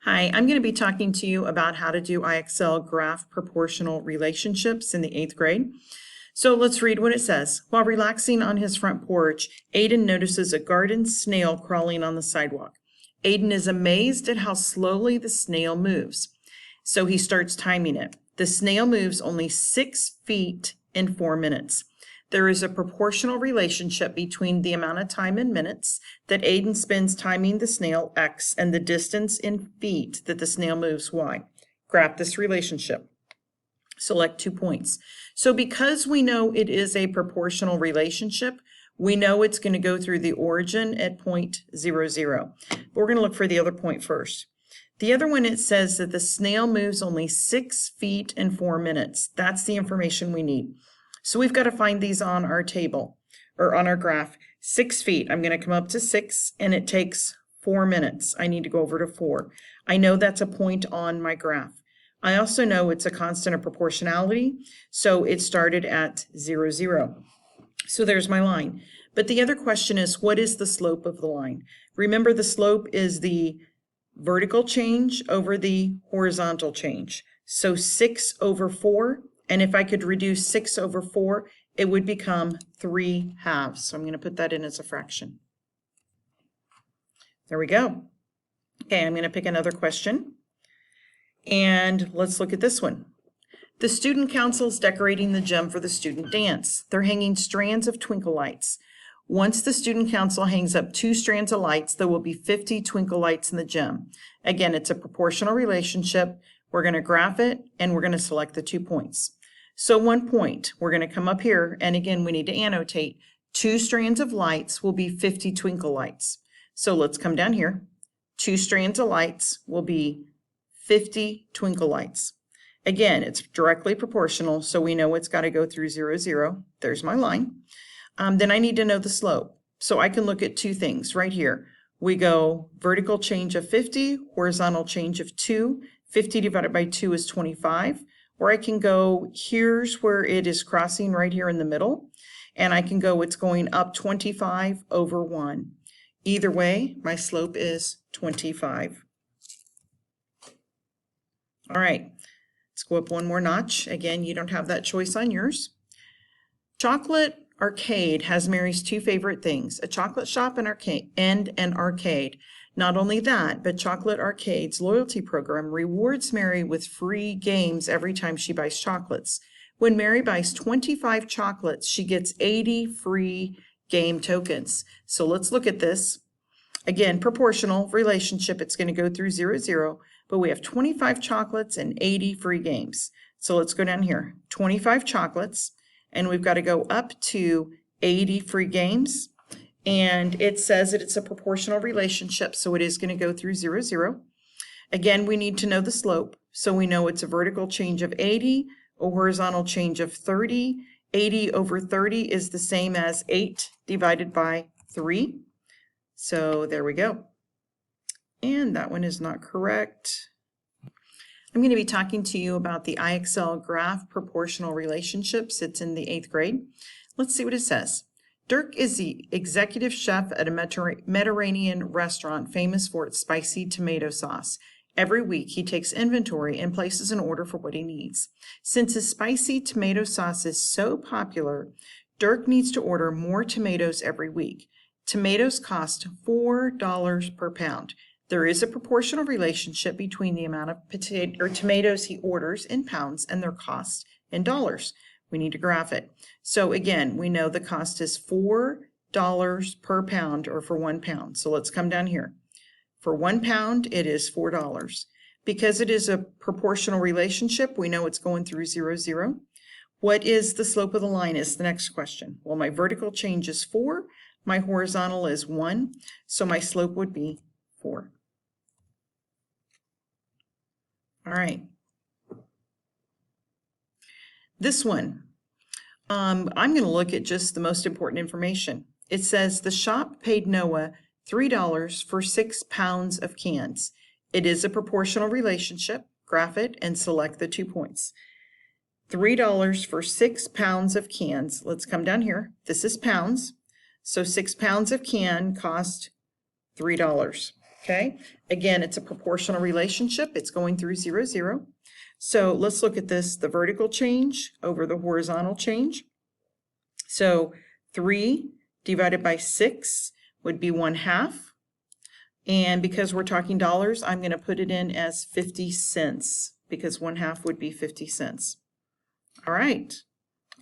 Hi, I'm going to be talking to you about how to do IXL graph proportional relationships in the 8th grade. So let's read what it says. While relaxing on his front porch, Aiden notices a garden snail crawling on the sidewalk. Aiden is amazed at how slowly the snail moves. So he starts timing it. The snail moves only 6 feet in 4 minutes. There is a proportional relationship between the amount of time in minutes that Aiden spends timing the snail, X, and the distance in feet that the snail moves, Y. Graph this relationship. Select 2 points. So because we know it is a proportional relationship, we know it's going to go through the origin at point 0, 0. But we're going to look for the other point first. The other one, it says that the snail moves only 6 feet in 4 minutes. That's the information we need. So we've got to find these on our table or on our graph. 6 feet, I'm going to come up to 6 and it takes 4 minutes. I need to go over to 4. I know that's a point on my graph. I also know it's a constant of proportionality, so it started at 0, 0. So there's my line. But the other question is, what is the slope of the line? Remember, the slope is the vertical change over the horizontal change. So 6 over 4. And if I could reduce 6 over 4, it would become 3 halves. So I'm going to put that in as a fraction. There we go. Okay, I'm going to pick another question. And let's look at this one. The student council is decorating the gym for the student dance. They're hanging strands of twinkle lights. Once the student council hangs up 2 strands of lights, there will be 50 twinkle lights in the gym. Again, it's a proportional relationship. We're going to graph it, and we're going to select the 2 points. So 1 point, we're going to come up here, and again, we need to annotate 2 strands of lights will be 50 twinkle lights. So let's come down here. 2 strands of lights will be 50 twinkle lights. Again, it's directly proportional, so we know it's got to go through 0, 0. There's my line. Then I need to know the slope. So I can look at 2 things right here. We go vertical change of 50, horizontal change of 2. 50 divided by 2 is 25. Or I can go, here's where it is crossing right here in the middle. And I can go, it's going up 25 over 1. Either way, my slope is 25. All right, let's go up one more notch. Again, you don't have that choice on yours. Chocolate Arcade has Mary's 2 favorite things, a chocolate shop and an arcade. Not only that, but Chocolate Arcade's loyalty program rewards Mary with free games every time she buys chocolates. When Mary buys 25 chocolates, she gets 80 free game tokens. So let's look at this. Again, proportional relationship, it's going to go through 0, 0, but we have 25 chocolates and 80 free games. So let's go down here, 25 chocolates, and we've got to go up to 80 free games. And it says that it's a proportional relationship, so it is going to go through 0, 0. Again, we need to know the slope, so we know it's a vertical change of 80, a horizontal change of 30. 80 over 30 is the same as 8 divided by 3. So there we go. And that one is not correct. I'm going to be talking to you about the IXL graph proportional relationships. It's in the 8th grade. Let's see what it says. Dirk is the executive chef at a Mediterranean restaurant famous for its spicy tomato sauce. Every week, he takes inventory and places an order for what he needs. Since his spicy tomato sauce is so popular, Dirk needs to order more tomatoes every week. Tomatoes cost $4 per pound. There is a proportional relationship between the amount of tomatoes he orders in pounds and their cost in dollars. We need to graph it. So again, we know the cost is $4 per pound or for 1 pound. So let's come down here. For 1 pound, it is $4. Because it is a proportional relationship, we know it's going through 0, 0. What is the slope of the line is the next question. Well, my vertical change is 4. My horizontal is 1. So my slope would be 4. All right. This one, I'm going to look at just the most important information. It says the shop paid Noah $3 for 6 pounds of cans. It is a proportional relationship. Graph it and select the 2 points. $3 for 6 pounds of cans. Let's come down here. This is pounds. So 6 pounds of can cost $3. Okay, again, it's a proportional relationship. It's going through 0, 0. So let's look at this, the vertical change over the horizontal change. So 3 divided by 6 would be 1/2. And because we're talking dollars, I'm going to put it in as 50 cents because 1/2 would be 50 cents. All right,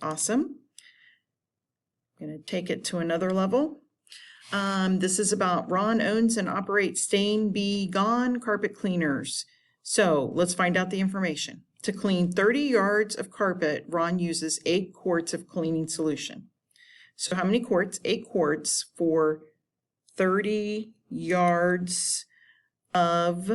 awesome. I'm going to take it to another level. This is about Ron owns and operates Stain Be Gone carpet cleaners. So let's find out the information. To clean 30 yards of carpet, Ron uses 8 quarts of cleaning solution. So how many quarts? 8 quarts for 30 yards of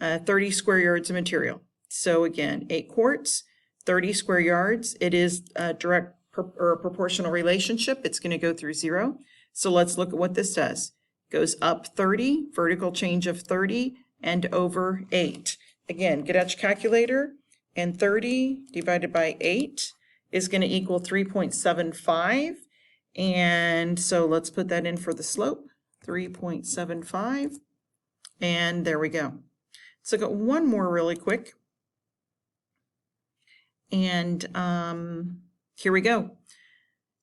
30 square yards of material. So again, 8 quarts, 30 square yards. It is a direct or a proportional relationship. It's going to go through 0. So let's look at what this does. Goes up 30, vertical change of 30, and over 8. Again, get out your calculator, and 30 divided by 8 is going to equal 3.75. And so let's put that in for the slope, 3.75. And there we go. So got one more really quick. And here we go.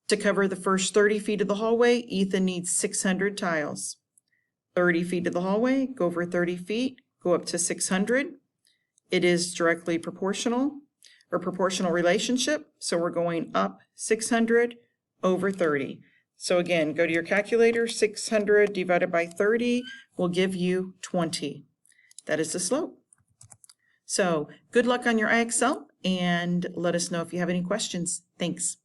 To cover the first 30 feet of the hallway, Ethan needs 600 tiles. 30 feet of the hallway, go over 30 feet, go up to 600. It is directly proportional or proportional relationship. So we're going up 600 over 30. So again, go to your calculator, 600 divided by 30 will give you 20. That is the slope. So good luck on your IXL and let us know if you have any questions. Thanks.